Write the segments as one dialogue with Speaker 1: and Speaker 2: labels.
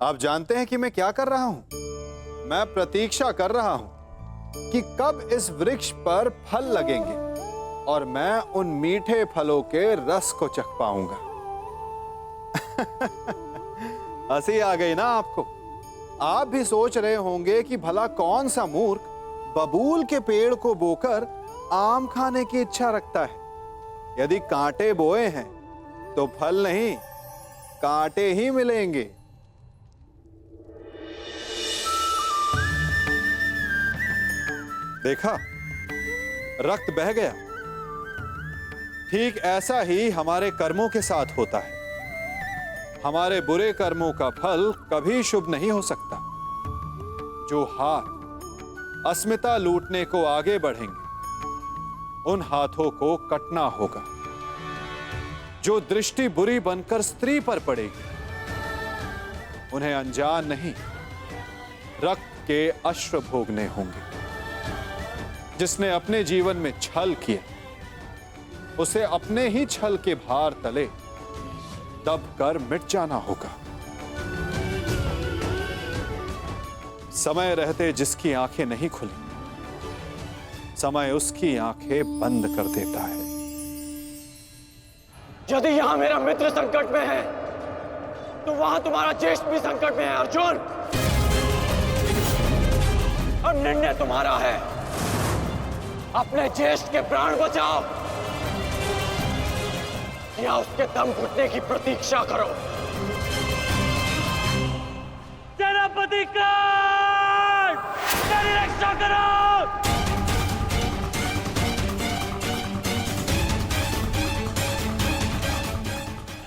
Speaker 1: आप जानते हैं कि मैं क्या कर रहा हूं? मैं प्रतीक्षा कर रहा हूं कि कब इस वृक्ष पर फल लगेंगे और मैं उन मीठे फलों के रस को चख पाऊंगा। हंसी आ गई ना आपको? आप भी सोच रहे होंगे कि भला कौन सा मूर्ख बबूल के पेड़ को बोकर आम खाने की इच्छा रखता है। यदि कांटे बोए हैं तो फल नहीं, कांटे ही मिलेंगे। देखा, रक्त बह गया। ठीक ऐसा ही हमारे कर्मों के साथ होता है। हमारे बुरे कर्मों का फल कभी शुभ नहीं हो सकता। जो हाथ अस्मिता लूटने को आगे बढ़ेंगे, उन हाथों को कटना होगा। जो दृष्टि बुरी बनकर स्त्री पर पड़ेगी, उन्हें अनजान नहीं, रक्त के अश्रु भोगने होंगे। जिसने अपने जीवन में छल किया, उसे अपने ही छल के भार तले दब कर मिट जाना होगा। समय रहते जिसकी आंखें नहीं खुली, समय उसकी आंखें बंद कर देता है।
Speaker 2: यदि यहां मेरा मित्र संकट में है, तो वहां तुम्हारा ज्येष्ठ भी संकट में है अर्जुन। अब निर्णय तुम्हारा है। अपने ज्येष्ठ के प्राण बचाओ या उसके दम घुटने की प्रतीक्षा करो। सेनापति कर्ण, मेरी रक्षा करो।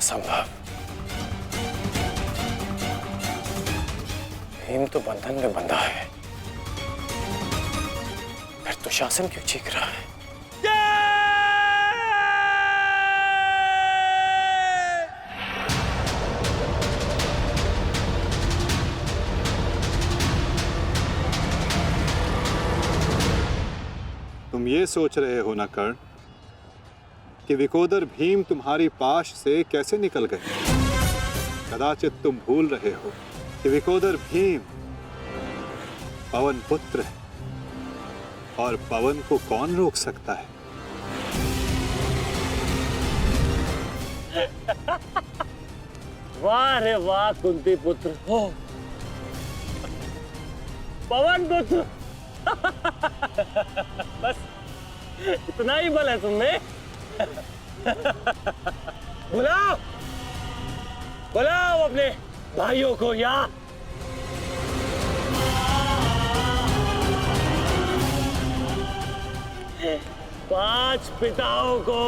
Speaker 2: संभव। भीम तो बंधन में बंधा है, फिर तो शासन क्यों चीख रहा है?
Speaker 1: तुम ये सोच रहे हो ना कर्ण कि विकोदर भीम तुम्हारी पाश से कैसे निकल गए? कदाचित तुम भूल रहे हो कि विकोदर भीम पवन पुत्र है, और पवन को कौन रोक सकता है?
Speaker 2: वाह रे वाह कुंती पुत्र हो, पवन पुत्र। बस इतना ही बल है तुमने। बुलाओ बुलाओ अपने भाइयों को यहाँ। पांच पिताओं को।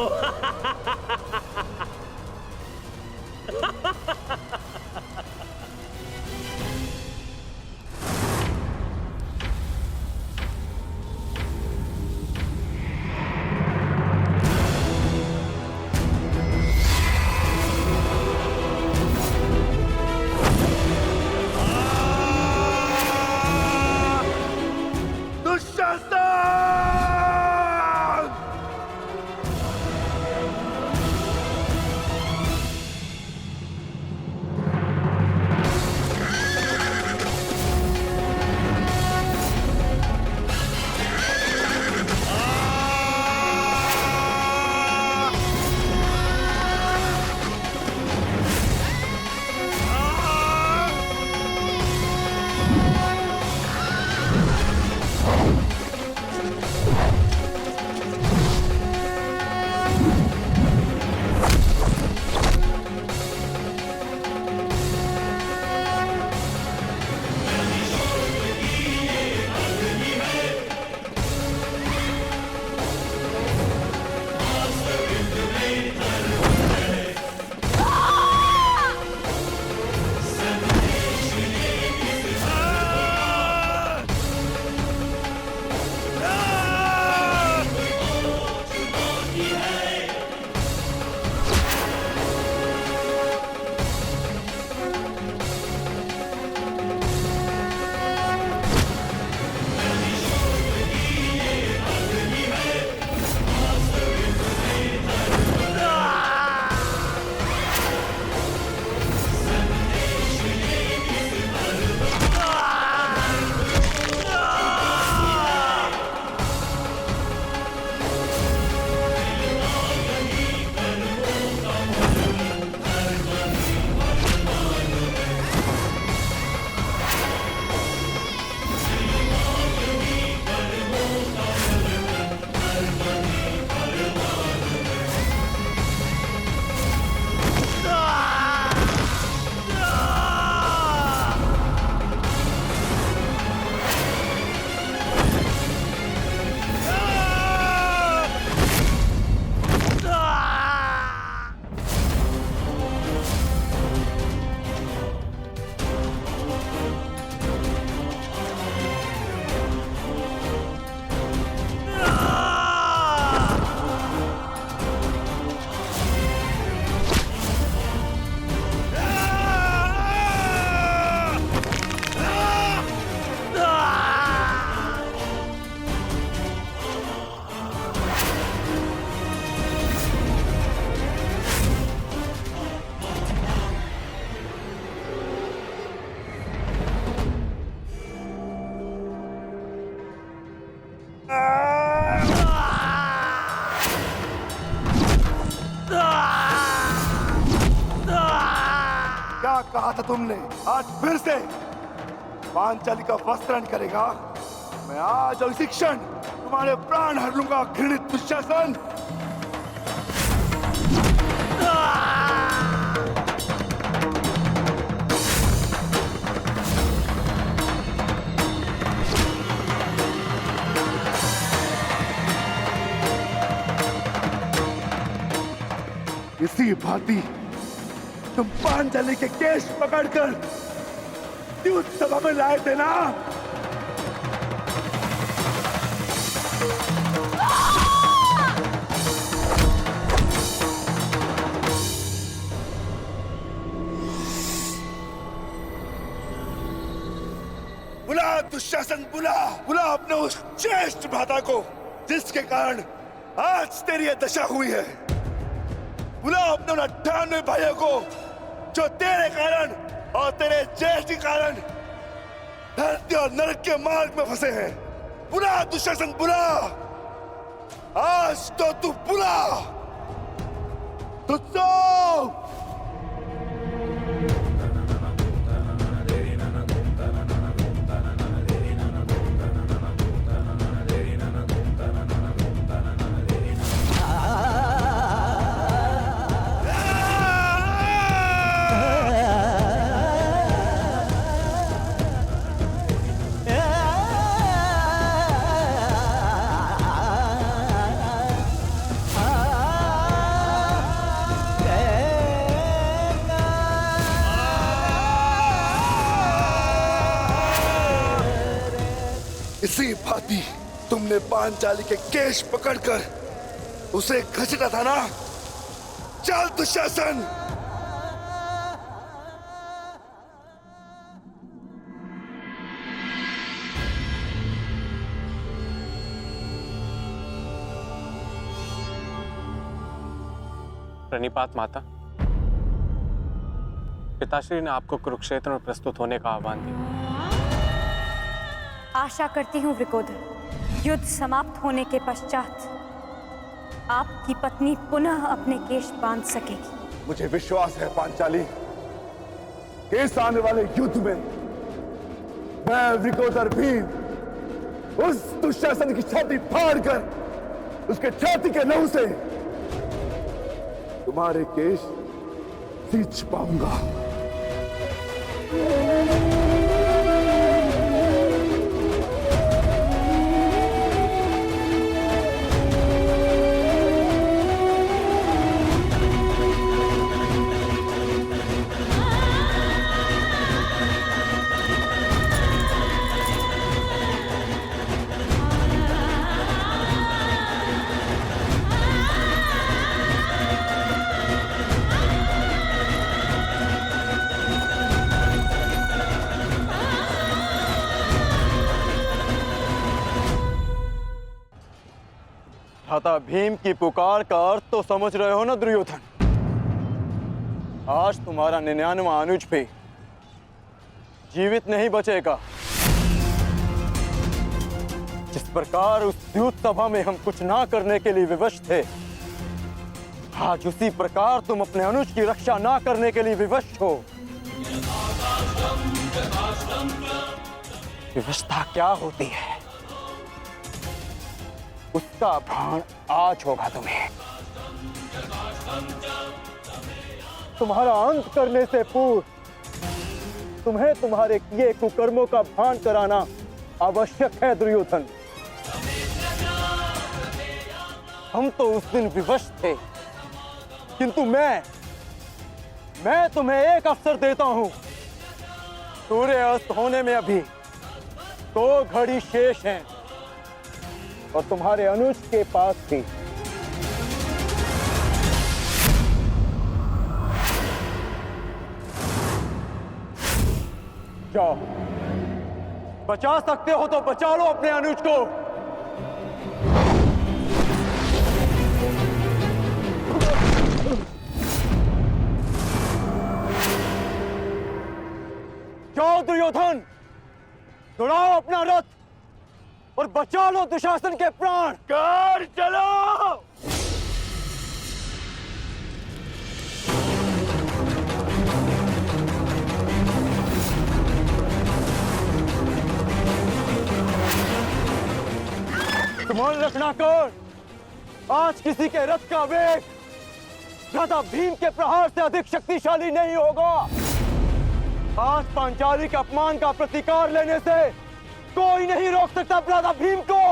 Speaker 3: कहा था तुमने, आज फिर से पांचाली का वस्त्रण करेगा। मैं आज और इसी क्षण तुम्हारे प्राण हर लूंगा, घृणित दुशासन। इसी भांति तुम पांचाली के केश पकड़कर द्यूत सभा में लाए थे ना? बुला दुशासन, बुला बुला अपने उस ज्येष्ठ भ्राता को जिसके कारण आज तेरी यह दशा हुई है। बुला अपने उन 98 भाइयों को जो तेरे कारण और तेरे ज्येष्ठ के कारण धरती और नरक के मार्ग में फंसे हैं। बुला दुशासन, बुला, आज तो तू बुला। तुझको इसी भांति तुमने पांचाली के केश पकड़कर उसे घसीटा था ना? चल दुशासन।
Speaker 4: प्रणिपात माता। पिताश्री ने आपको कुरुक्षेत्र में प्रस्तुत होने का आह्वान दिया।
Speaker 5: आशा करती हूँ वृकोदर, युद्ध समाप्त होने के पश्चात आपकी पत्नी पुनः अपने केश बांध सकेगी।
Speaker 3: मुझे विश्वास है पांचाली कि इस आने वाले युद्ध में मैं वृकोदर भीम उस दुशासन की छाती फाड़कर उसके छाती के लहू से तुम्हारे केश सींच पाऊंगा।
Speaker 6: भ्राता भीम की पुकार का अर्थ तो समझ रहे हो ना दुर्योधन? आज तुम्हारा 99वां अनुज भी जीवित नहीं बचेगा। जिस प्रकार उस द्यूत सभा में हम कुछ ना करने के लिए विवश थे, आज उसी प्रकार तुम अपने अनुज की रक्षा ना करने के लिए विवश हो। विवशता क्या होती है उसका भान आज होगा तुम्हें। तुम्हारा अंत करने से पूर्व तुम्हें तुम्हारे किए कुकर्मों का भान कराना आवश्यक है दुर्योधन। हम तो उस दिन विवश थे, किंतु मैं तुम्हें एक अवसर देता हूं। सूर्य अस्त होने में अभी 2 घड़ी शेष हैं और तुम्हारे अनुज के पास भी। जाओ, बचा सकते हो तो बचा लो अपने अनुज को। जाओ दुर्योधन, दौड़ाओ अपना रथ और बचा लो दुशासन के प्राण। कर चलो। वर्तमान रखना कौन? आज किसी के रथ का वेग भ्राता भीम के प्रहार से अधिक शक्तिशाली नहीं होगा। आज पांचाली के अपमान का प्रतिकार लेने से कोई नहीं रोक सकता भ्राता भीम को।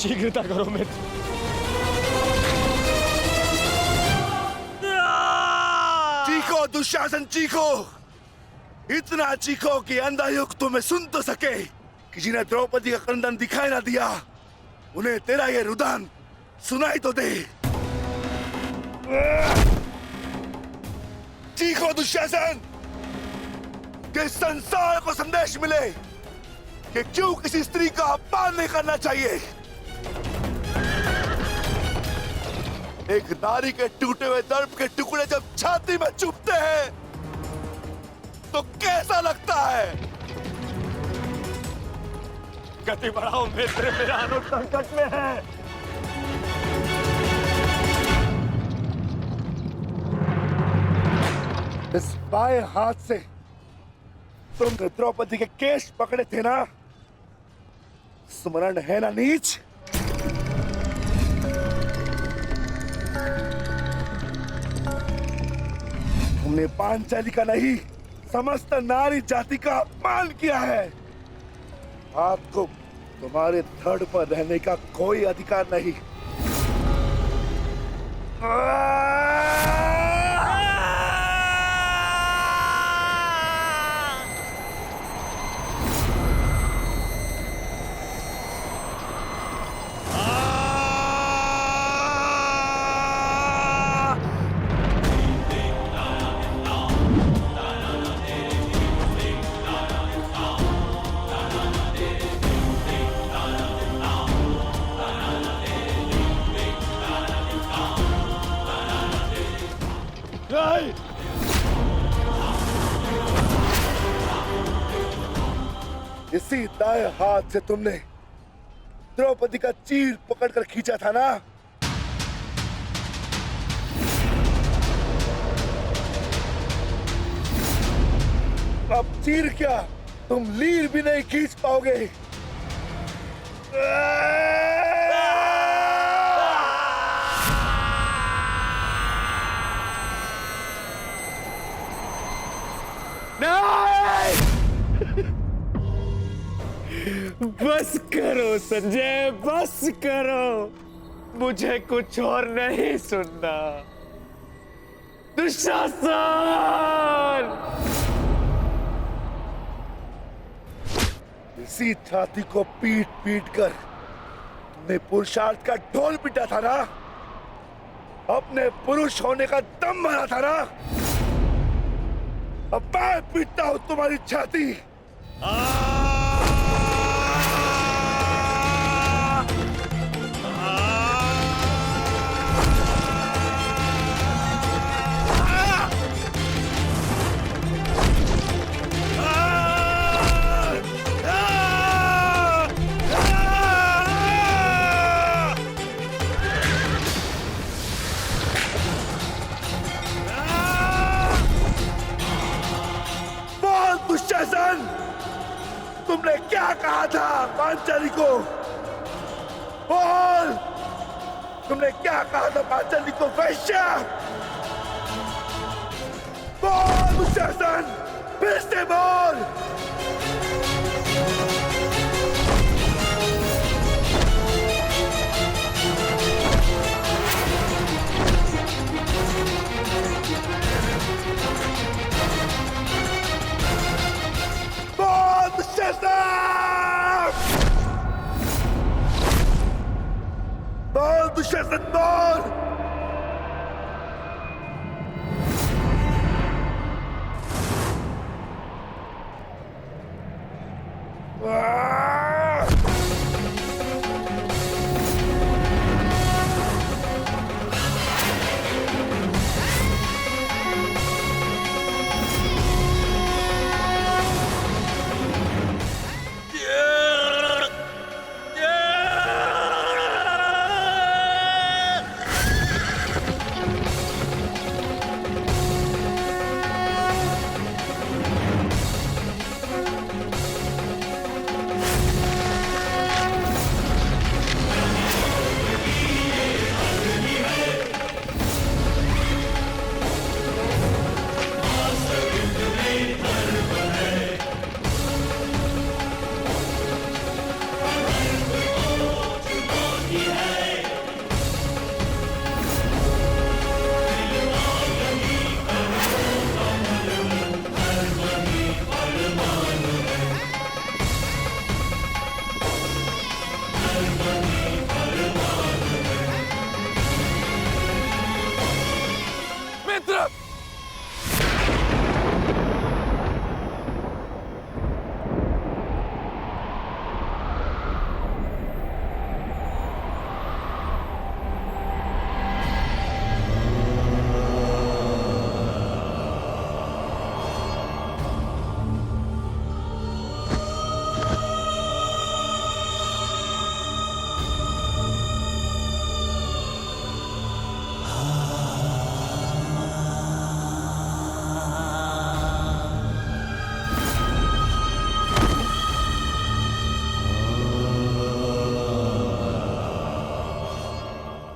Speaker 2: शीघ्रता करो मित्र।
Speaker 3: चीखो दुशासन चीखो, इतना चीखो कि अंधा युग तुम्हें सुन तो सके कि जिन्हें द्रौपदी का क्रंदन दिखाई ना दिया उन्हें तेरा ये रुदन सुनाई तो दे। चीखो दुशासन कि संसार को संदेश मिले कि क्यों किसी स्त्री का अपमान नहीं करना चाहिए। एक नारी के टूटे हुए दर्प के टुकड़े जब छाती में चुभते हैं तो कैसा लगता है?
Speaker 2: गति बढ़ाओ मित्र, मेरा अनुज संकट में है।
Speaker 3: इस बाएं हाथ से तुमने द्रौपदी के केश पकड़े थे ना? स्मरण है ना नीच? तुमने पांचाली का नहीं समस्त नारी जाति का अपमान किया है। आपको तुम्हारे धड़ पर रहने का कोई अधिकार नहीं। इसी दाएं हाथ से तुमने द्रौपदी का चीर पकड़कर खींचा था ना? अब चीर क्या, तुम लीर भी नहीं खींच पाओगे।
Speaker 2: बस करो संजय, बस करो, मुझे कुछ और नहीं सुनना। दुशासन!
Speaker 3: इसी छाती को पीट पीट कर तुमने पुरुषार्थ का ढोल पीटा था ना? अपने पुरुष होने का दम भरा था ना? अब मैं पीटता हूं तुम्हारी छाती। दुशासन, तुमने क्या कहा था पांचाली को? बोल, तुमने क्या कहा था पांचाली को? वैश्या! बोल दुशासन, फिर से बोल। बोल दुशासन, बोल।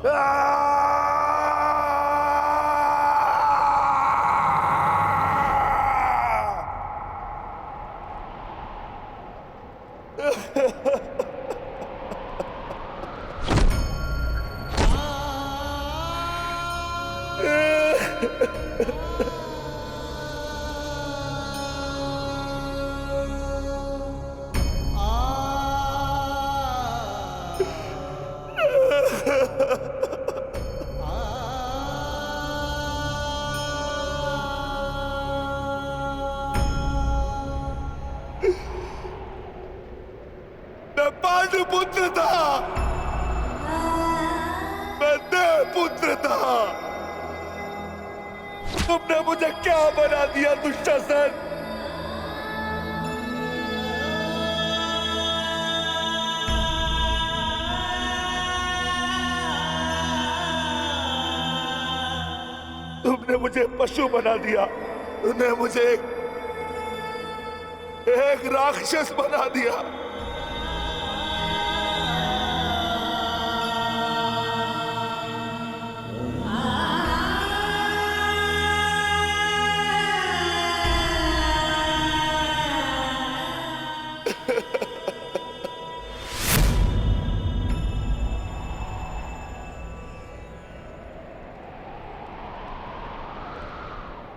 Speaker 3: मैं पांडुपुत्र था, मैं देवपुत्र था। तुमने मुझे क्या बना दिया दुशासन? तुमने मुझे पशु बना दिया, तुमने मुझे एक राक्षस बना दिया।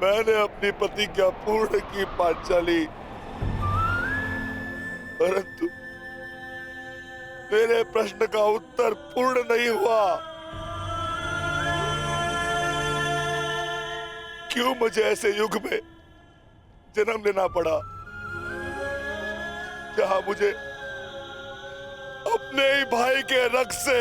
Speaker 3: मैंने अपनी प्रतिज्ञा पूर्ण की पांचाली, परंतु मेरे प्रश्न का उत्तर पूर्ण नहीं हुआ। क्यों मुझे ऐसे युग में जन्म लेना पड़ा जहां मुझे अपने ही भाई के रक्त से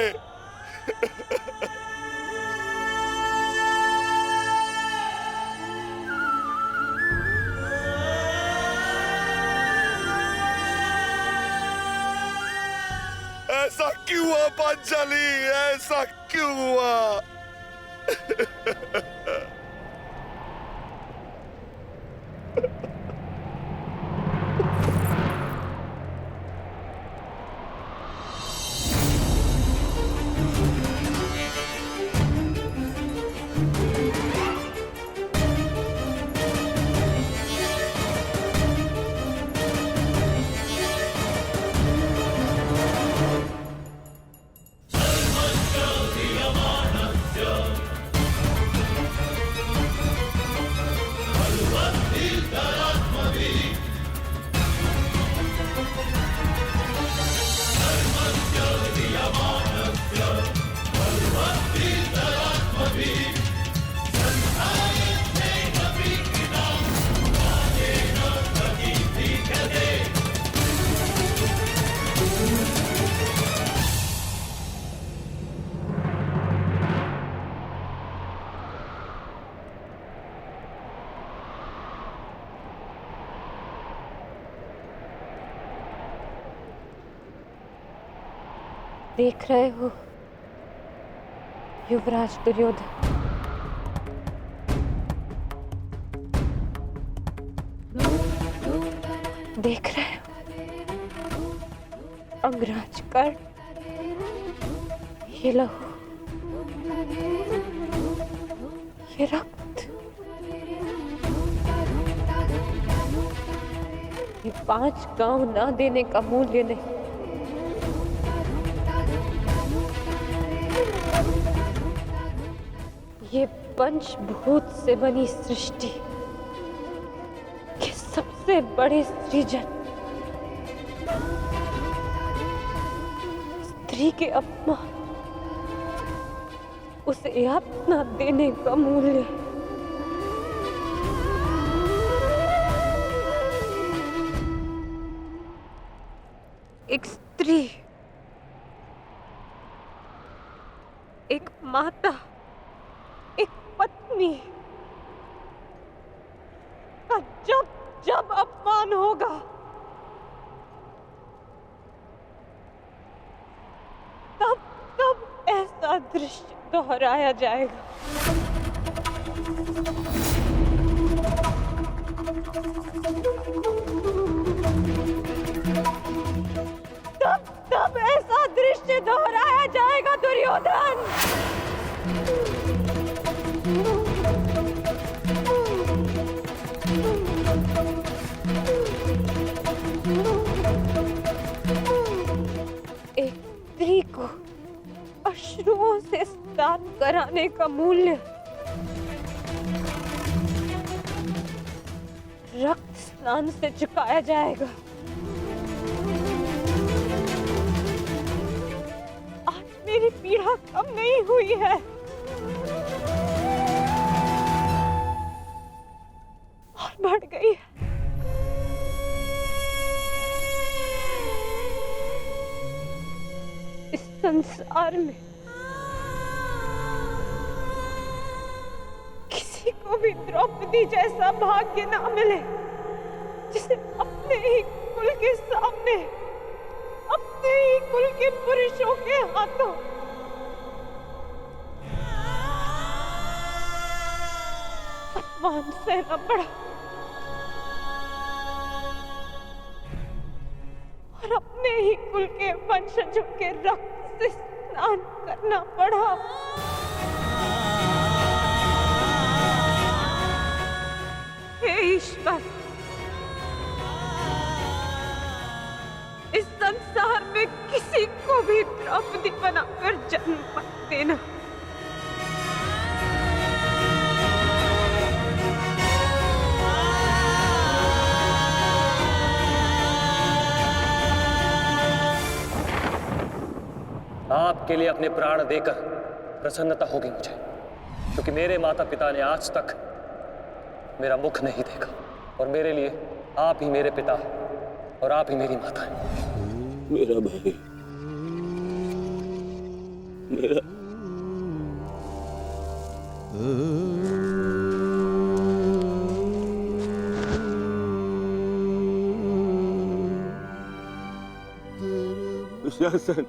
Speaker 3: ऐसा क्यों हुआ पांचाली? ऐसा क्यों हुआ?
Speaker 7: देख रहे हो युवराज दुर्योधन, देख रहे हो अंगराज कर्ण, ये लहू, ये रक्त, ये 5 गांव ना देने का मूल्य नहीं। ये पंचभूत से बनी सृष्टि के सबसे बड़े सृजन, स्त्री के अपमान, उसे यातना देने का मूल्य। एक स्त्री, एक माता, एक पत्नी का जब जब अपमान होगा, तब तब ऐसा दृश्य दोहराया जाएगा। तब तब ऐसा दृश्य दोहराया जाएगा दुर्योधन। एक स्त्री को अश्रुओं से स्नान कराने का मूल्य रक्त स्नान से चुकाया जाएगा। आज मेरी पीड़ा कम नहीं हुई है, और बढ़ गई है। इस संसार में किसी को भी द्रौपदी जैसा भाग्य ना मिले, जिसे अपने ही कुल के सामने, अपने ही कुल के पुरुषों के हाथों अपमान सहना पड़ा, और अपने ही कुल के वंशजों के रक्त से स्नान करना पड़ा। हे ईश्वर, इस संसार में किसी को भी द्रौपदी बनाकर जन्म मत देना।
Speaker 2: आपके लिए अपने प्राण देकर प्रसन्नता होगी मुझे, क्योंकि मेरे माता पिता ने आज तक मेरा मुख नहीं देखा, और मेरे लिए आप ही मेरे पिता और आप ही मेरी माता हैं।
Speaker 8: मेरा भाई, मेरा दुशासन,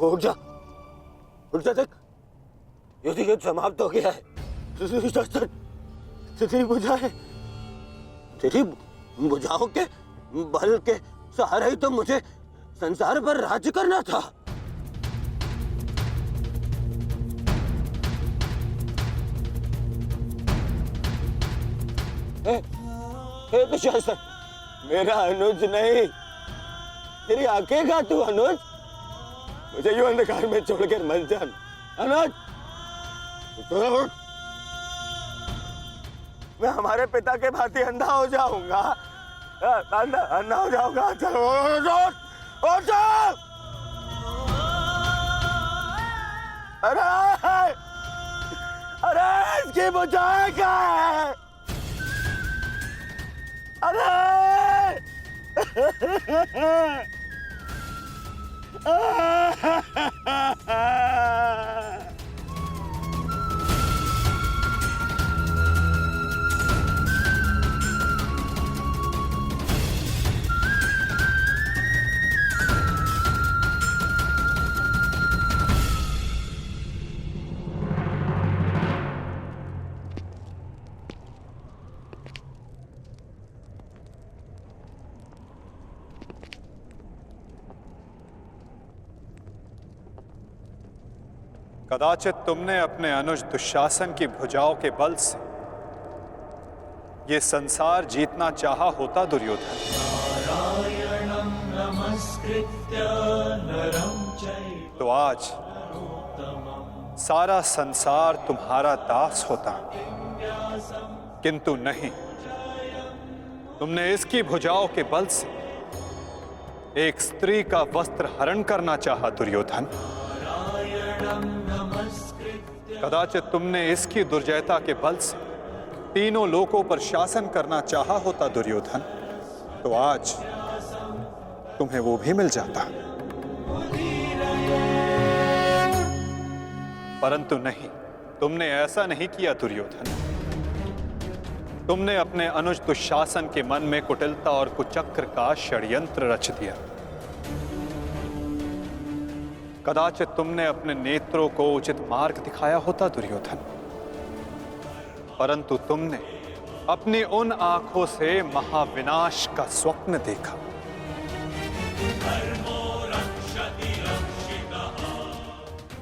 Speaker 8: उठ जा, उठ जा, देख युद्ध समाप्त हो गया है। तेरी भुजाओं के बल के सहारे ही तो मुझे संसार पर राज्य करना था। हे दुशासन, मेरा अनुज नहीं, तेरी आंखें का तू अनुज, मुझे यूं अंधकार में छोड़कर मत जान। अनुज, मैं हमारे पिता के भांति अंधा हो जाऊंगा, अंधा हो जाऊंगा। चलो अरे अरे इसकी बुझाए क्या है? अरे
Speaker 1: कदाचित तुमने अपने अनुज दुशासन की भुजाओं के बल से ये संसार जीतना चाहा होता दुर्योधन, तो आज सारा संसार तुम्हारा दास होता, किंतु नहीं, तुमने इसकी भुजाओं के बल से एक स्त्री का वस्त्र हरण करना चाहा दुर्योधन। कदाचित तुमने इसकी दुर्जयता के बल से तीनों लोकों पर शासन करना चाहा होता दुर्योधन, तो आज तुम्हें वो भी मिल जाता, परंतु नहीं, तुमने ऐसा नहीं किया दुर्योधन। तुमने अपने अनुज दुशासन के मन में कुटिलता और कुचक्र का षड्यंत्र रच दिया। कदाचित तुमने अपने नेत्रों को उचित मार्ग दिखाया होता दुर्योधन, परंतु तुमने अपनी उन आंखों से महाविनाश का स्वप्न देखा।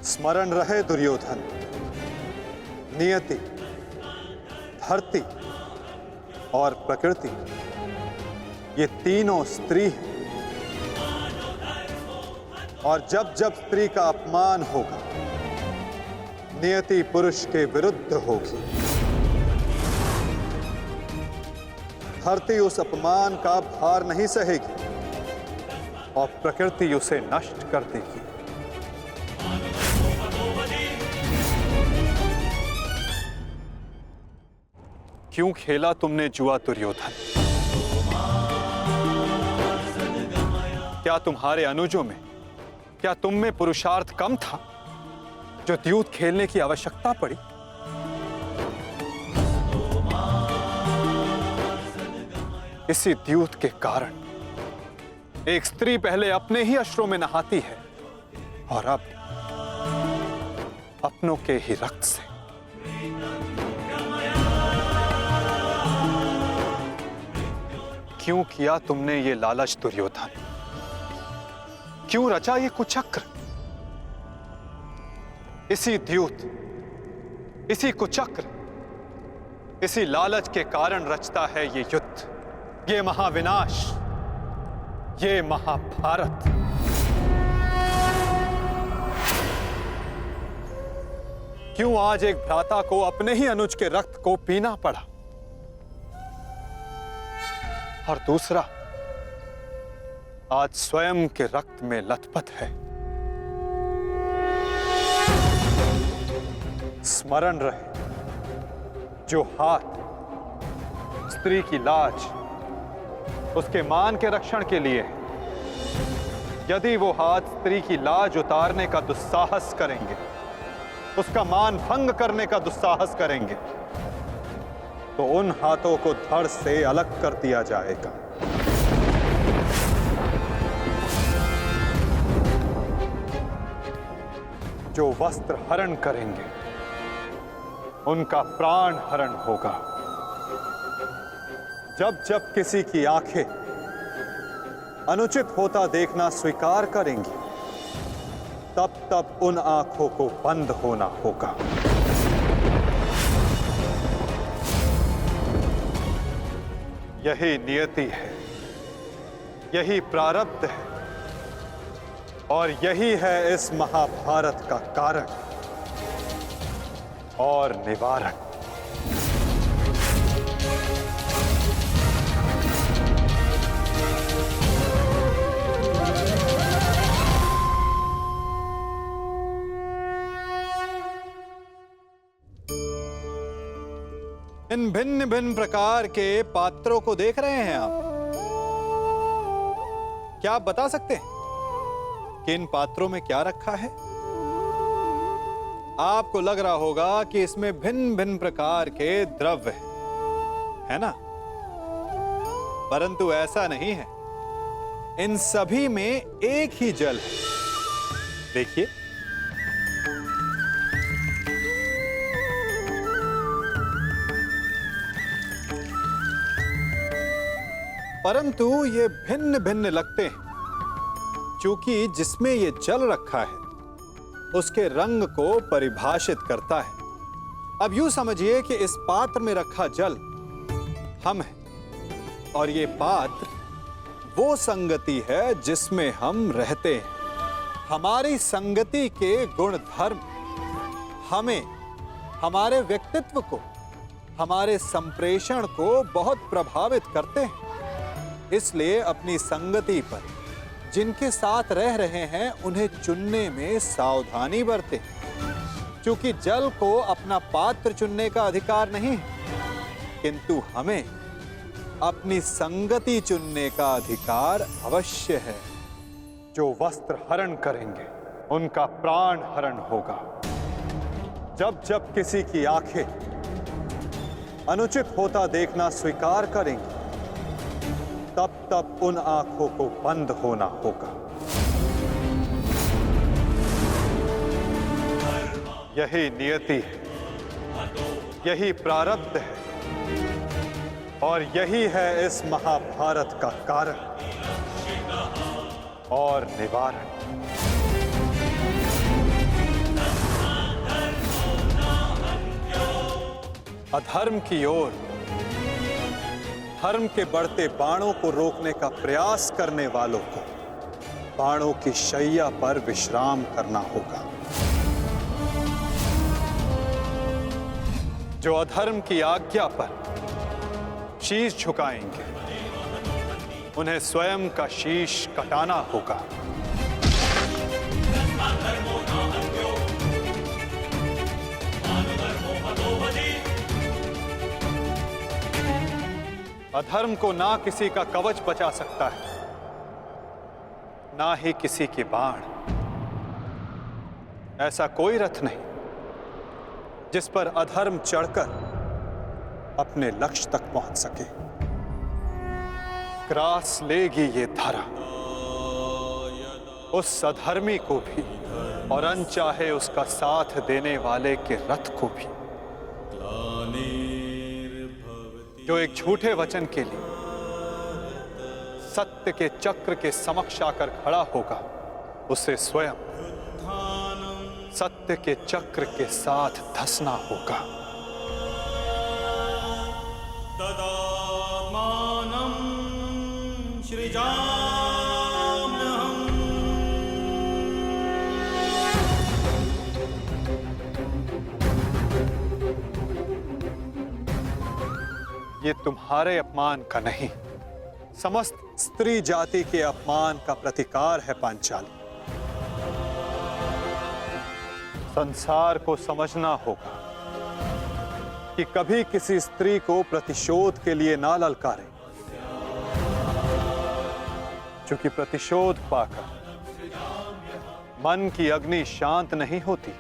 Speaker 1: स्मरण रहे दुर्योधन, नियति, धरती और प्रकृति ये तीनों स्त्री हैं, और जब जब स्त्री का अपमान होगा नियति पुरुष के विरुद्ध होगी। धरती उस अपमान का भार नहीं सहेगी और प्रकृति उसे नष्ट कर देगी। क्यों खेला तुमने जुआ दुर्योधन? क्या तुम्हारे अनुजों में, क्या तुम में पुरुषार्थ कम था जो द्यूत खेलने की आवश्यकता पड़ी? इसी द्यूत के कारण एक स्त्री पहले अपने ही अश्रों में नहाती है और अब अपनों के ही रक्त से। क्यों किया तुमने ये लालच दुर्योधन? क्यों रचा ये कुचक्र? इसी द्यूत, इसी कुचक्र, इसी लालच के कारण रचता है ये युद्ध, ये महाविनाश, ये महाभारत। क्यों आज एक भ्राता को अपने ही अनुज के रक्त को पीना पड़ा और दूसरा आज स्वयं के रक्त में लथपथ है? स्मरण रहे, जो हाथ स्त्री की लाज, उसके मान के रक्षण के लिए है, यदि वो हाथ स्त्री की लाज उतारने का दुस्साहस करेंगे, उसका मान भंग करने का दुस्साहस करेंगे, तो उन हाथों को धड़ से अलग कर दिया जाएगा। जो वस्त्र हरण करेंगे उनका प्राण हरण होगा। जब जब किसी की आंखें अनुचित होता देखना स्वीकार करेंगी, तब तब उन आंखों को बंद होना होगा। यही नियति है, यही प्रारब्ध है और यही है इस महाभारत का कारण और निवारण। इन भिन्न भिन्न प्रकार के पात्रों को देख रहे हैं आप? क्या आप बता सकते हैं कि इन पात्रों में क्या रखा है? आपको लग रहा होगा कि इसमें भिन्न भिन्न प्रकार के द्रव्य हैं, है ना? परंतु ऐसा नहीं है। इन सभी में एक ही जल है। देखिए, परंतु ये भिन्न भिन्न लगते हैं क्योंकि जिसमें ये जल रखा है उसके रंग को परिभाषित करता है। अब यूं समझिए कि इस पात्र में रखा जल हम हैं और ये पात्र वो संगति है जिसमें हम रहते हैं। हमारी संगति के गुण धर्म हमें, हमारे व्यक्तित्व को, हमारे संप्रेषण को बहुत प्रभावित करते हैं। इसलिए अपनी संगति पर जिनके साथ रह रहे हैं उन्हें चुनने में सावधानी बरतें, क्योंकि जल को अपना पात्र चुनने का अधिकार नहीं है, किंतु हमें अपनी संगति चुनने का अधिकार अवश्य है। जो वस्त्र हरण करेंगे उनका प्राण हरण होगा। जब जब किसी की आंखें अनुचित होता देखना स्वीकार करेंगी, तब तब उन आंखों को बंद होना होगा। यही नियति है, यही प्रारब्ध है, और यही है इस महाभारत का कारण और निवारण। अधर्म की ओर धर्म के बढ़ते बाणों को रोकने का प्रयास करने वालों को बाणों की शैया पर विश्राम करना होगा। जो अधर्म की आज्ञा पर शीश झुकाएंगे, उन्हें स्वयं का शीश कटाना होगा। अधर्म को ना किसी का कवच बचा सकता है, ना ही किसी के बाण। ऐसा कोई रथ नहीं जिस पर अधर्म चढ़कर अपने लक्ष्य तक पहुंच सके। ग्रास लेगी ये धरा उस अधर्मी को भी और अनचाहे उसका साथ देने वाले के रथ को भी, जो एक झूठे वचन के लिए सत्य के चक्र के समक्ष आकर खड़ा होगा, उसे स्वयं सत्य के चक्र के साथ धंसना होगा। ये तुम्हारे अपमान का नहीं, समस्त स्त्री जाति के अपमान का प्रतिकार है पांचाली। संसार को समझना होगा कि कभी किसी स्त्री को प्रतिशोध के लिए ना ललकारे, क्योंकि प्रतिशोध पाकर मन की अग्नि शांत नहीं होती,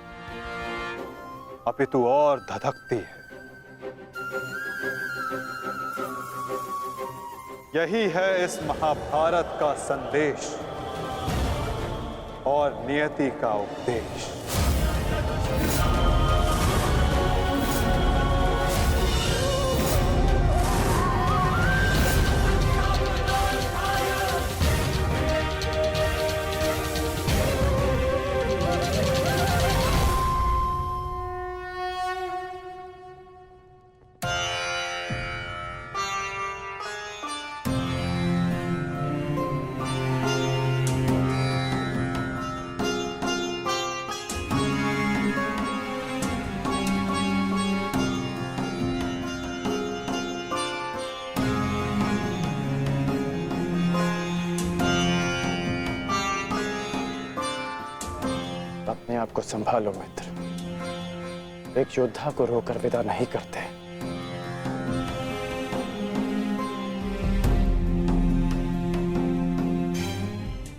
Speaker 1: अपितु और धधकती है। यही है इस महाभारत का संदेश और नियति का उपदेश।
Speaker 4: अपने आप को संभालो मित्र, एक योद्धा को रोकर विदा नहीं करते।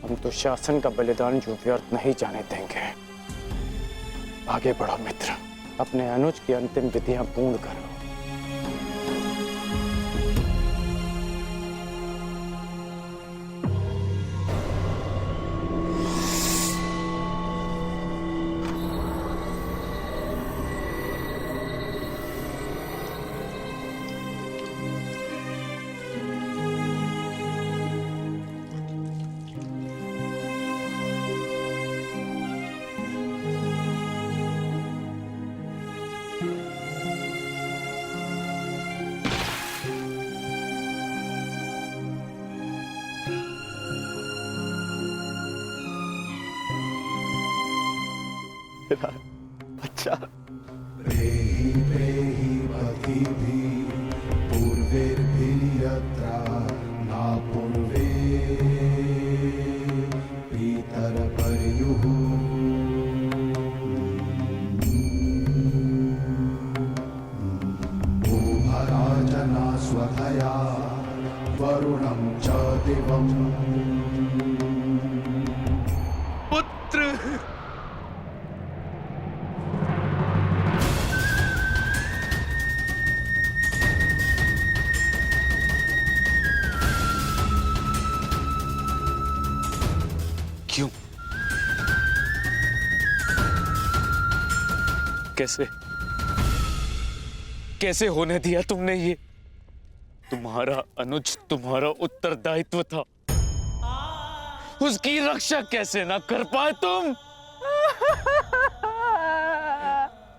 Speaker 4: हम तो शासन का बलिदान जो व्यर्थ नहीं जाने देंगे। आगे बढ़ो मित्र, अपने अनुज की अंतिम विधियां पूर्ण करो।
Speaker 8: अच्छा,
Speaker 9: स्वधया वरुणं च दिवम्
Speaker 1: पुत्र
Speaker 10: कैसे कैसे होने दिया तुमने ये? तुम्हारा अनुज तुम्हारा उत्तरदायित्व था, उसकी रक्षा कैसे ना कर पाए तुम?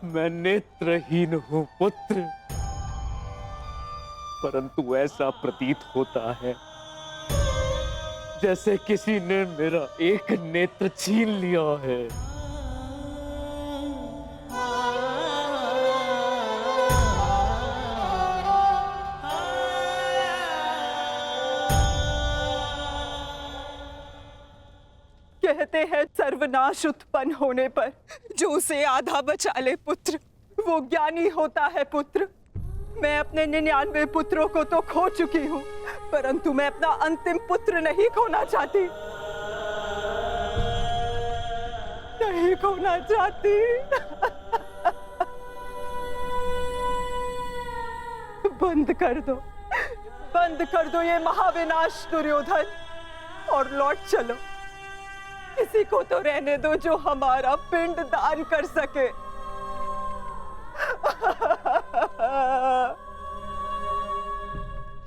Speaker 10: मैं नेत्रहीन हूं पुत्र, परंतु ऐसा प्रतीत होता है जैसे किसी ने मेरा एक नेत्र छीन लिया है।
Speaker 7: कहते हैं सर्वनाश उत्पन्न होने पर जो उसे आधा बचा ले पुत्र, वो ज्ञानी होता है पुत्र। मैं अपने 99 पुत्रों को तो खो चुकी हूँ, परंतु मैं अपना अंतिम पुत्र नहीं खोना चाहती, नहीं खोना चाहती। बंद कर दो ये महाविनाश दुर्योधन, और लौट चलो। किसी को तो रहने दो जो हमारा पिंड दान कर सके।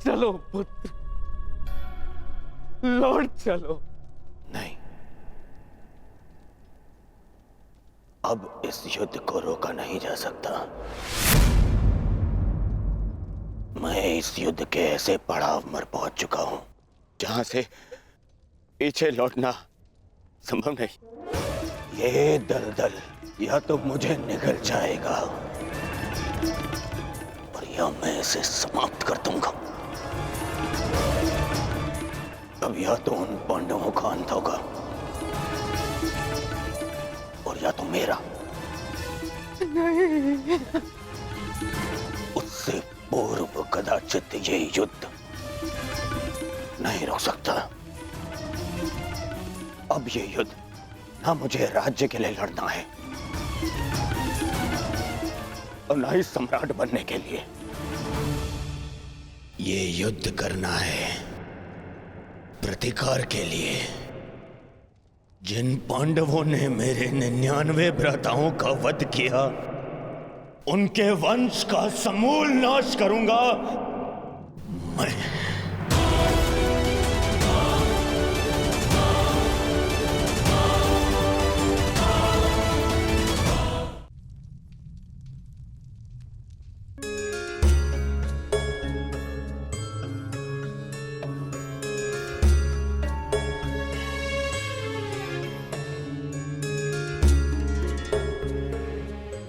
Speaker 10: चलो पुत्र, लौट चलो।
Speaker 8: नहीं, अब इस युद्ध को रोका नहीं जा सकता। मैं इस युद्ध के ऐसे पड़ाव पर पहुंच चुका हूं जहां से पीछे लौटना संभव नहीं। ये दलदल या तो मुझे निगल जाएगा और या मैं इसे समाप्त कर दूंगा। अब या तो उन पांडवों का अंत होगा और या तो मेरा।
Speaker 7: नहीं,
Speaker 8: उससे पूर्व कदाचित ये युद्ध नहीं रुक सकता। अब ये युद्ध ना मुझे राज्य के लिए लड़ना है और ना ही सम्राट बनने के लिए। ये युद्ध करना है प्रतिकार के लिए। जिन पांडवों ने मेरे 99 भ्राताओं का वध किया, उनके वंश का समूल नाश करूंगा मैं।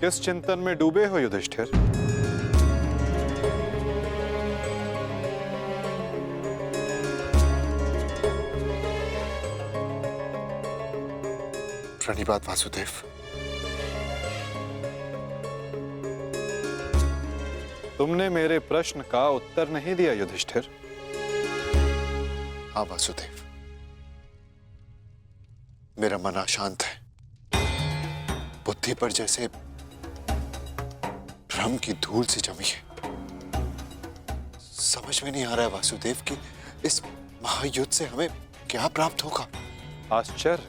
Speaker 1: किस चिंतन में डूबे हो युधिष्ठिर?
Speaker 11: प्रणिपात वासुदेव।
Speaker 1: तुमने मेरे प्रश्न का उत्तर नहीं दिया युधिष्ठिर।
Speaker 11: हाँ वासुदेव, मेरा मन अशांत है। बुद्धि पर जैसे भ्रम की धूल सी जमी है। समझ में नहीं आ रहा है वासुदेव कि इस महायुद्ध से हमें क्या प्राप्त होगा।
Speaker 1: आश्चर्य,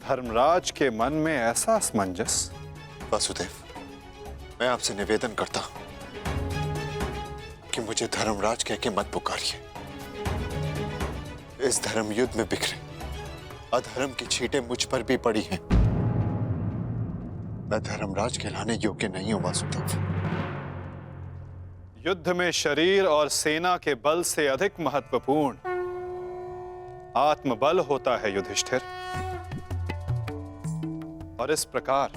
Speaker 1: धर्मराज के मन में ऐसा असमंजस।
Speaker 11: वासुदेव, मैं आपसे निवेदन करता हूं कि मुझे धर्मराज कह के मत पुकारिए। इस धर्म युद्ध में बिखरे अधर्म की छींटें मुझ पर भी पड़ी हैं। मैं धर्मराज कहलाने योग्य नहीं हूं वासुदेव।
Speaker 1: युद्ध में शरीर और सेना के बल से अधिक महत्वपूर्ण आत्मबल होता है युधिष्ठिर। और इस प्रकार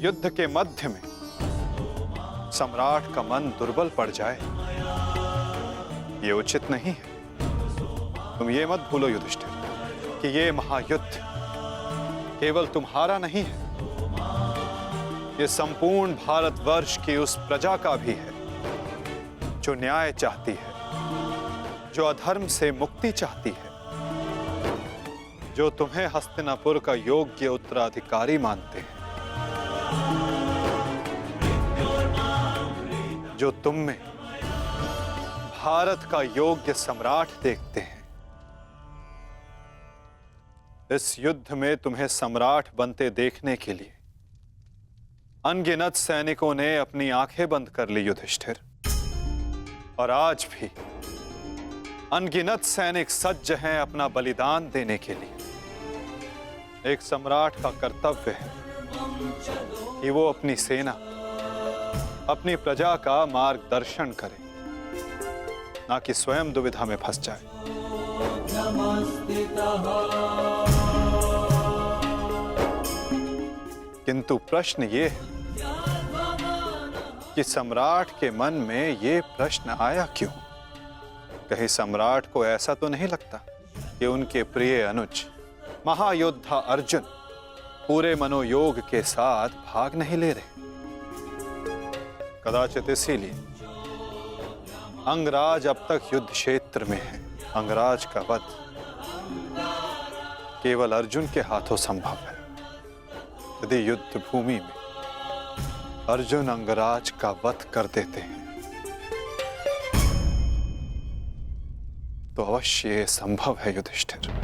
Speaker 1: युद्ध के मध्य में सम्राट का मन दुर्बल पड़ जाए, ये उचित नहीं है। तुम ये मत भूलो युधिष्ठिर कि ये महायुद्ध केवल तुम्हारा नहीं है, ये संपूर्ण भारतवर्ष की उस प्रजा का भी है जो न्याय चाहती है, जो अधर्म से मुक्ति चाहती है, जो तुम्हें हस्तिनापुर का योग्य उत्तराधिकारी मानते हैं, जो तुम में भारत का योग्य सम्राट देखते हैं। इस युद्ध में तुम्हें सम्राट बनते देखने के लिए अनगिनत सैनिकों ने अपनी आंखें बंद कर ली युधिष्ठिर, और आज भी अनगिनत सैनिक सज्ज हैं अपना बलिदान देने के लिए। एक सम्राट का कर्तव्य है कि वो अपनी सेना, अपनी प्रजा का मार्गदर्शन करे, ना कि स्वयं दुविधा में फंस जाए। किंतु प्रश्न ये है कि सम्राट के मन में ये प्रश्न आया क्यों? कहीं सम्राट को ऐसा तो नहीं लगता कि उनके प्रिय अनुज महायोद्धा अर्जुन पूरे मनोयोग के साथ भाग नहीं ले रहे? कदाचित इसीलिए अंगराज अब तक युद्ध क्षेत्र में है। अंगराज का वध केवल अर्जुन के हाथों संभव है। यदि युद्ध भूमि में अर्जुन अंगराज का वध कर देते हैं तो अवश्य ये संभव है युधिष्ठिर।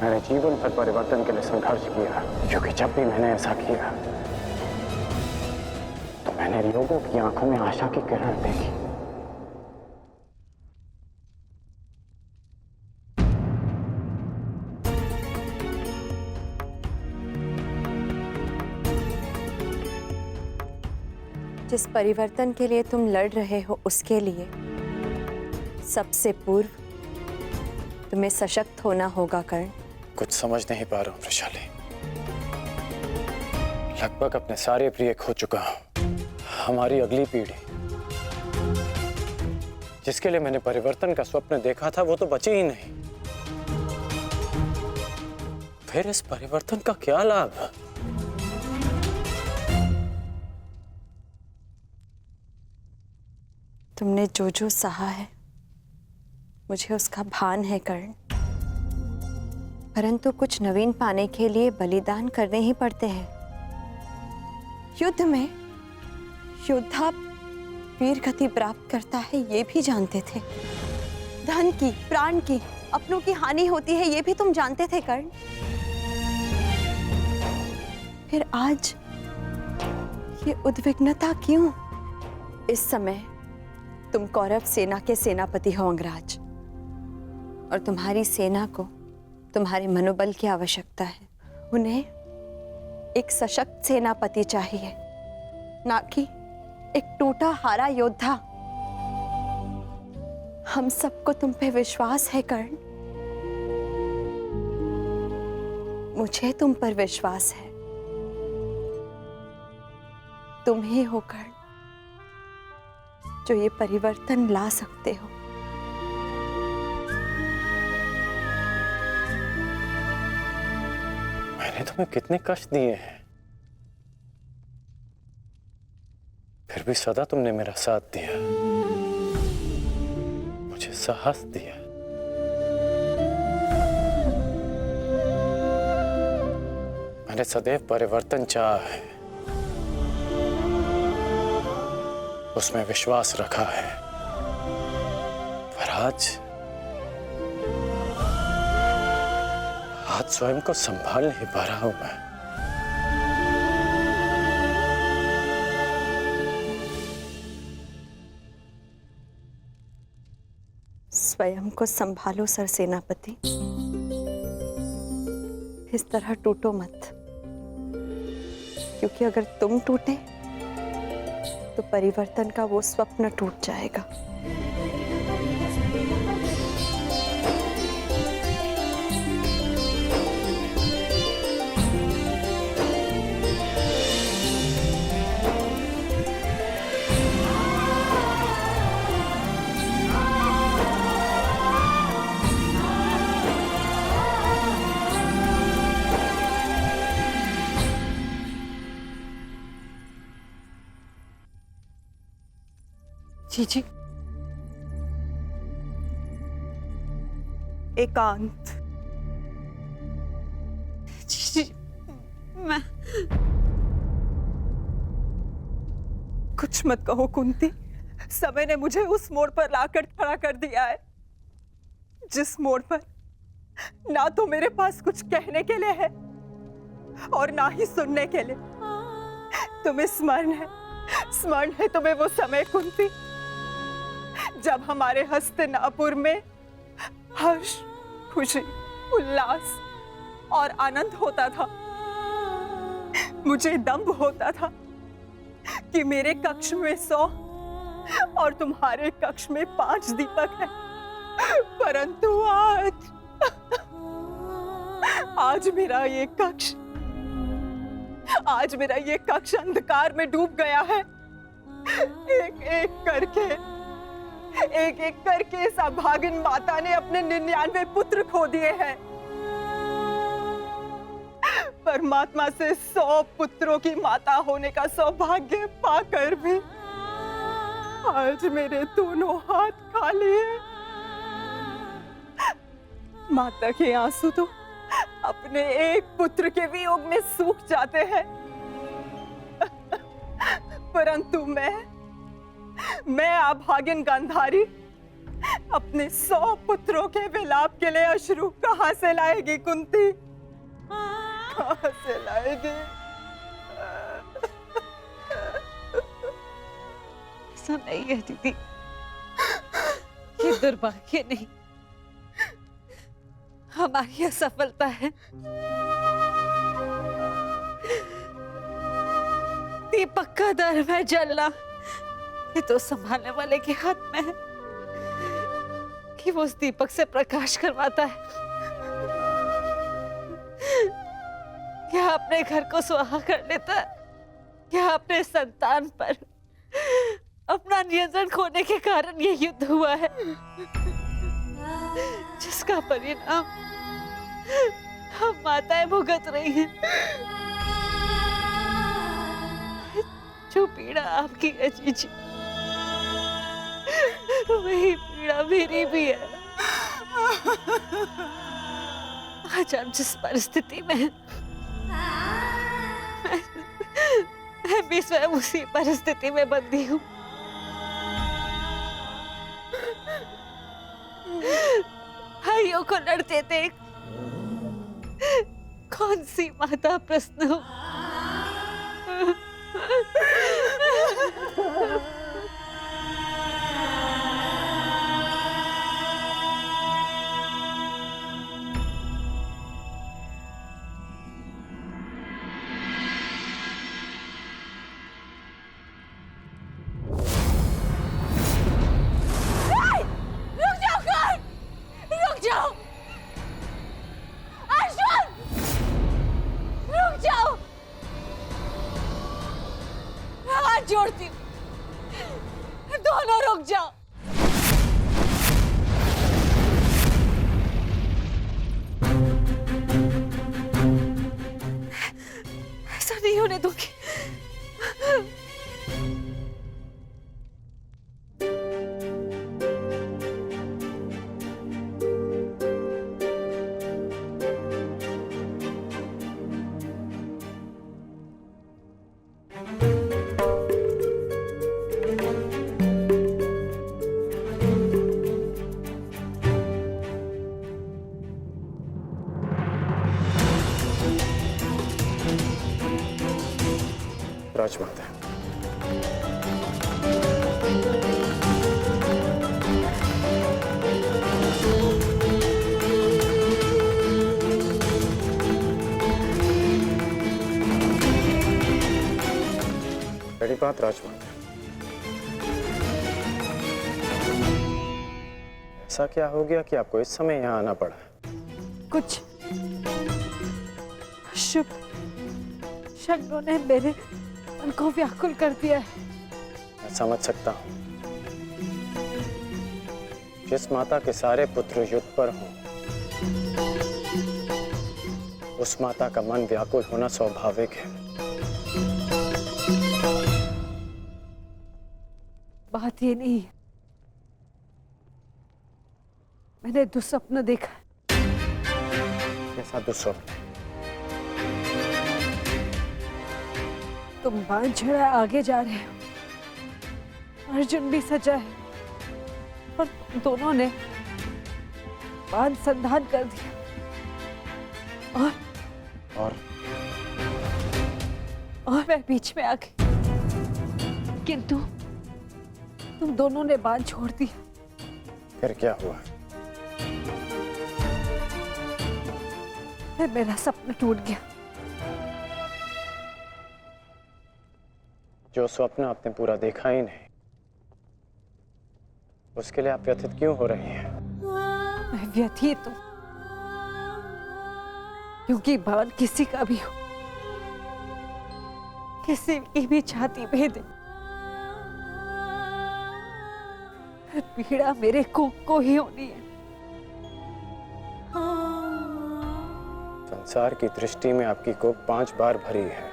Speaker 4: मैंने जीवन भर परिवर्तन के लिए संघर्ष किया, क्योंकि जब भी मैंने ऐसा किया तो मैंने लोगों की आंखों में आशा की किरण देखी।
Speaker 5: जिस परिवर्तन के लिए तुम लड़ रहे हो उसके लिए सबसे पूर्व तुम्हें सशक्त होना होगा कर्ण।
Speaker 4: कुछ समझ नहीं पा रहा हूं वृषाली। लगभग अपने सारे प्रिय खो चुका हूं। हमारी अगली पीढ़ी जिसके लिए मैंने परिवर्तन का स्वप्न देखा था वो तो बची ही नहीं। फिर इस परिवर्तन का क्या लाभ?
Speaker 5: तुमने जो जो सहा है मुझे उसका भान है कर्ण, परंतु कुछ नवीन पाने के लिए बलिदान करने ही पड़ते हैं। युद्ध में योद्धा वीर गति प्राप्त करता है ये भी जानते थे। धन की, प्राण की, अपनों की हानि होती है ये भी तुम जानते थे कर्ण। फिर आज ये उद्विग्नता क्यों? इस समय तुम कौरव सेना के सेनापति हो अंगराज, और तुम्हारी सेना को तुम्हारे मनोबल की आवश्यकता है। उन्हें एक सशक्त सेनापति चाहिए, ना कि एक टूटा हारा योद्धा। हम सबको तुम पे विश्वास है कर्ण, मुझे तुम पर विश्वास है। तुम ही हो कर्ण जो ये परिवर्तन ला सकते हो।
Speaker 4: मैंने तुम्हें कितने कष्ट दिए हैं, फिर भी सदा तुमने मेरा साथ दिया, मुझे साहस दिया। मैंने सदैव परिवर्तन चाहा है, उसमें विश्वास रखा है, पर आज स्वयं को संभाल नहीं पा रहा हूं मैं।
Speaker 5: स्वयं को संभालो सरसेनापति, इस तरह टूटो मत, क्योंकि अगर तुम टूटे तो परिवर्तन का वो स्वप्न टूट जाएगा।
Speaker 7: जी। एकांत।
Speaker 5: जी, मैं
Speaker 7: कुछ मत कहो कुंती। समय ने मुझे उस मोड़ पर लाकर खड़ा कर दिया है जिस मोड़ पर ना तो मेरे पास कुछ कहने के लिए है और ना ही सुनने के लिए। तुम्हें स्मरण है तुम्हें वो समय कुंती जब हमारे हस्तिनापुर में हर्ष, खुशी, उल्लास और आनंद होता था। मुझे दंभ होता था कि मेरे कक्ष में 100 और तुम्हारे कक्ष में 5 दीपक हैं। परंतु आज मेरा ये कक्ष अंधकार में डूब गया है। एक एक करके इस अभागिन माता ने अपने 99 पुत्र खो दिए हैं। परमात्मा से 100 पुत्रों की माता होने का सौभाग्य पाकर भी आज मेरे दोनों हाथ खाली हैं। माता के आंसू तो अपने एक पुत्र के वियोग में सूख जाते हैं, परंतु मैं अभागिन गांधारी अपने 100 पुत्रों के विलाप के लिए अश्रु कहां से लाएगी कुंती? कहां से लाएगी?
Speaker 5: ऐसा नहीं है दीदी, ये दुर्भाग्य नहीं, हमारी असफलता है। दीपक का दर में जलना ये तो संभालने वाले के हाथ में है कि वो उस दीपक से प्रकाश करवाता है क्या अपने घर को सुहा कर लेता है, क्या अपने संतान पर अपना नियंत्रण खोने के कारण ये युद्ध हुआ है जिसका परिणाम हम माताएं भुगत रही हैं। जो पीड़ा आपकी है जीजी, वही पीड़ा मेरी भी है। आज हम जिस परिस्थिति में हैं, मैं भी स्वयं उसी परिस्थिति में बंधी हूँ। भाइयों को लड़ते देख कौन सी माता प्रश्न हो। जोड़ती हूँ, दोनों रुक जाओ। ऐसा नहीं होने दूंगी।
Speaker 4: राजमाता, बड़ी बात राजमाता, ऐसा क्या हो गया कि आपको इस समय यहाँ आना पड़ा?
Speaker 7: कुछ शुभ क्षणों ने मेरे मन को व्याकुल कर दिया है।
Speaker 4: मैं समझ सकता हूँ। जिस माता के सारे पुत्र युद्ध पर हों, उस माता का मन व्याकुल होना स्वाभाविक है।
Speaker 7: बात ये नहीं है, मैंने दुस्वप्न देखा है।
Speaker 4: कैसा दुस्वप्न?
Speaker 7: तुम बांध छड़ा आगे जा रहे हो, अर्जुन भी सजा है, और तुम दोनों ने बांध संधान कर दिया और मैं बीच में आ गई, किंतु तुम दोनों ने बांध छोड़ दिया।
Speaker 4: फिर क्या हुआ?
Speaker 7: फिर मेरा सपना टूट गया।
Speaker 4: जो स्वप्न आपने पूरा देखा ही नहीं, उसके लिए आप व्यथित क्यों हो रही हैं?
Speaker 7: मैं व्यथित हूं क्योंकि बाण किसी का भी हो, किसी की भी छाती भेदे, पीड़ा मेरे को ही होनी है।
Speaker 4: संसार की दृष्टि में आपकी कोख 5 बार भरी है।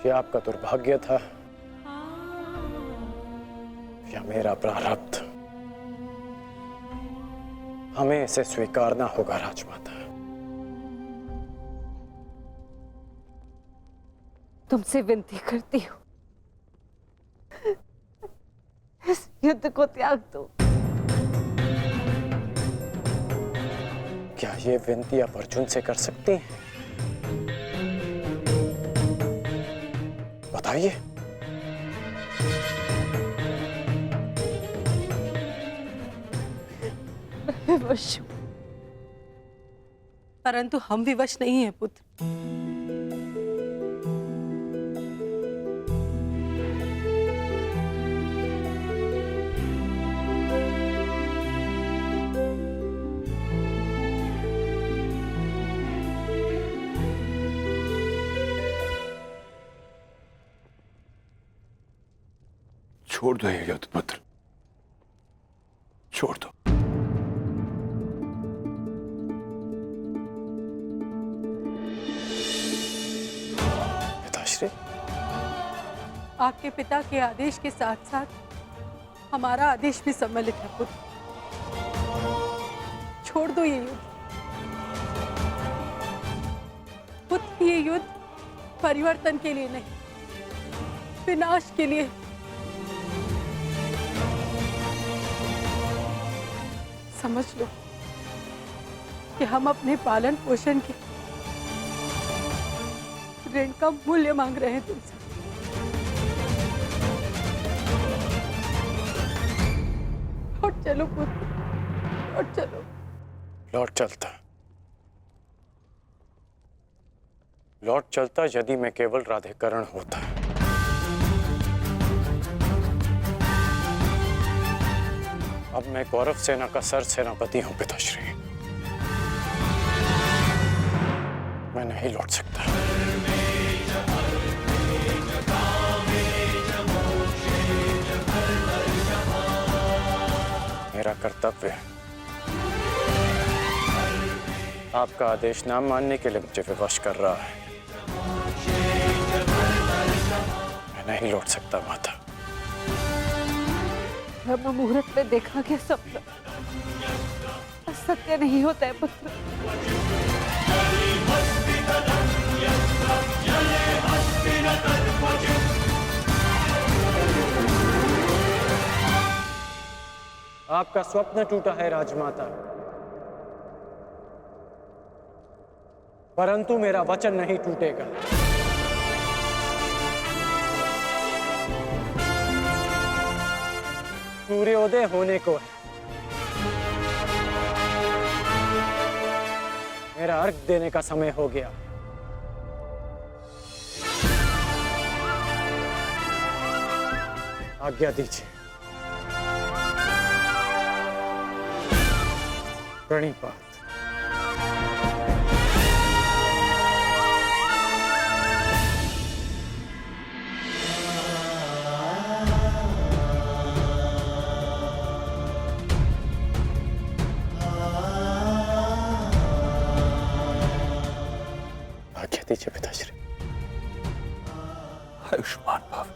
Speaker 4: ये आपका दुर्भाग्य था या मेरा प्रारब्ध? हमें इसे स्वीकारना होगा राजमाता।
Speaker 7: तुमसे विनती करती हूँ, इस युद्ध को त्याग दो।
Speaker 4: क्या ये विनती आप अर्जुन से कर सकती हैं? बताइए।
Speaker 7: मैं विवश हूं,
Speaker 12: परंतु हम विवश नहीं हैं पुत्र।
Speaker 11: छोड़ दो ये युद्ध पुत्र, छोड़ दो।
Speaker 4: पिताश्री,
Speaker 12: आपके पिता के आदेश के साथ साथ हमारा आदेश भी सम्मिलित है पुत्र। छोड़ दो ये युद्ध पुत्र। ये युद्ध परिवर्तन के लिए नहीं, विनाश के लिए। समझ लो कि हम अपने पालन पोषण के ऋण का मूल्य मांग रहे हैं तुमसे। लौट चलो पुत्र, लौट चलो।
Speaker 4: लौट चलता, लौट चलता यदि मैं केवल राधेकरण होता। अब मैं कौरव सेना का सर सेनापति हूं पिताश्री। मैं नहीं लौट सकता। मेरा कर्तव्य आपका आदेश ना मानने के लिए मुझे विवश कर रहा है। मैं नहीं लौट सकता माता।
Speaker 7: ब्रह्म मुहूर्त में देखा गया सपना सत्य नहीं होता है पुत्र।
Speaker 4: आपका स्वप्न टूटा है राजमाता, परंतु मेरा वचन नहीं टूटेगा। सूर्योदय होने को है। मेरा अर्घ देने का समय हो गया। आज्ञा दीजिए। प्रणिपात। आज्ञा दीजिए पिताश्री।
Speaker 11: आयुष्मान भव।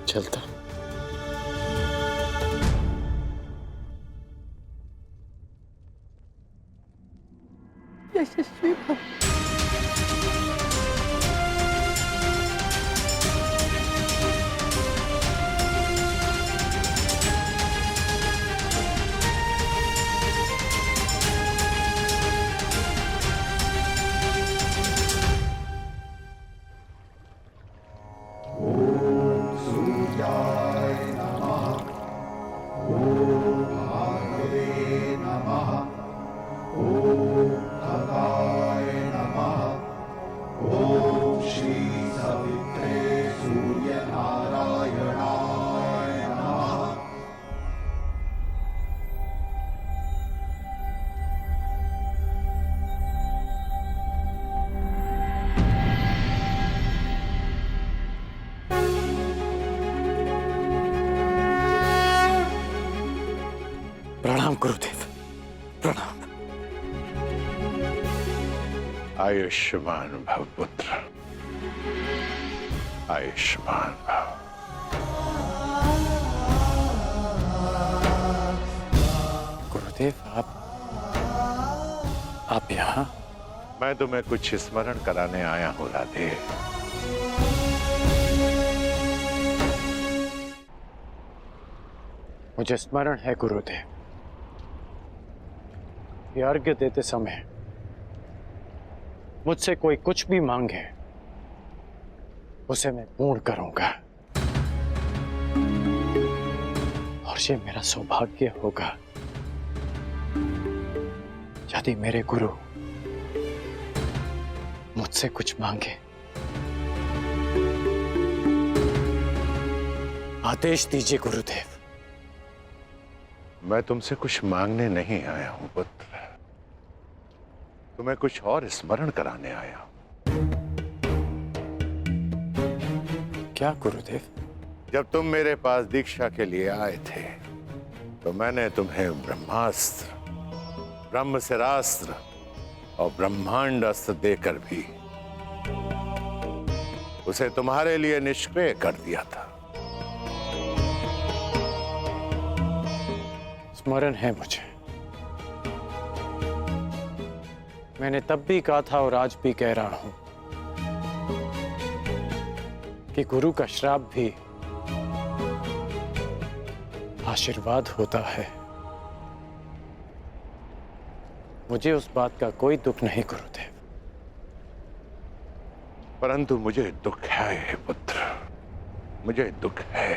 Speaker 4: चलता।
Speaker 12: यशस्वी भव।
Speaker 9: सूर्याय नमः। ॐ भार्गवे नमः। ॐ तताय नमः। ॐ श्री सवित्रे सूर्यनारायणाय नमः।
Speaker 4: प्रणाम गुरुदेव, प्रणाम।
Speaker 11: आयुष्मान भव पुत्र, आयुष्मान भव।
Speaker 4: गुरुदेव, आप यहाँ?
Speaker 11: मैं तुम्हें कुछ स्मरण कराने आया हूँ राधे।
Speaker 4: मुझे स्मरण है गुरुदेव, ये अर्घ्य देते समय मुझसे कोई कुछ भी मांगे उसे मैं पूर्ण करूंगा, और ये मेरा सौभाग्य होगा यदि मेरे गुरु मुझसे कुछ मांगे। आदेश दीजिए गुरुदेव।
Speaker 11: मैं तुमसे कुछ मांगने नहीं आया हूं पुत्र, तुम्हें कुछ और स्मरण कराने आया हूं।
Speaker 4: क्या गुरुदेव?
Speaker 11: जब तुम मेरे पास दीक्षा के लिए आए थे तो मैंने तुम्हें ब्रह्मास्त्र, ब्रह्मशिरास्त्र और ब्रह्मांड अस्त्र देकर भी उसे तुम्हारे लिए निष्क्रिय कर दिया था।
Speaker 4: स्मरण है मुझे, मैंने तब भी कहा था और आज भी कह रहा हूं कि गुरु का श्राप भी आशीर्वाद होता है। मुझे उस बात का कोई दुख नहीं गुरुदेव।
Speaker 11: परंतु मुझे दुख है पुत्र, मुझे दुख है,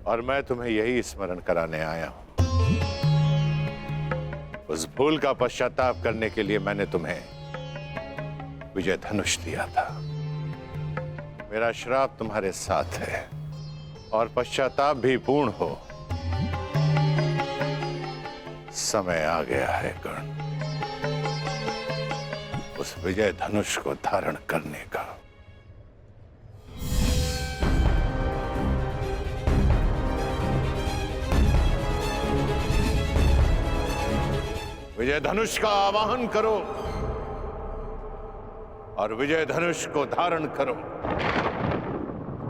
Speaker 11: और मैं तुम्हें यही स्मरण कराने आया हूं। उस भूल का पश्चाताप करने के लिए मैंने तुम्हें विजय धनुष दिया था। मेरा श्राप तुम्हारे साथ है और पश्चाताप भी पूर्ण हो। समय आ गया है कर्ण, उस विजय धनुष को धारण करने का। विजय धनुष का आवाहन करो और विजय धनुष को धारण करो।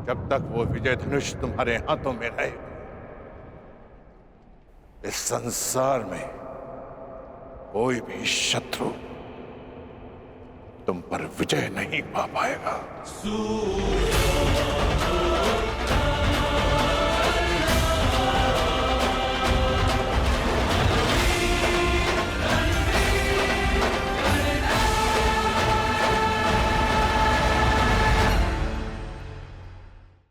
Speaker 11: जब तक वो विजय धनुष तुम्हारे हाथों में रहेगा, इस संसार में कोई भी शत्रु तुम पर विजय नहीं पा पाएगा।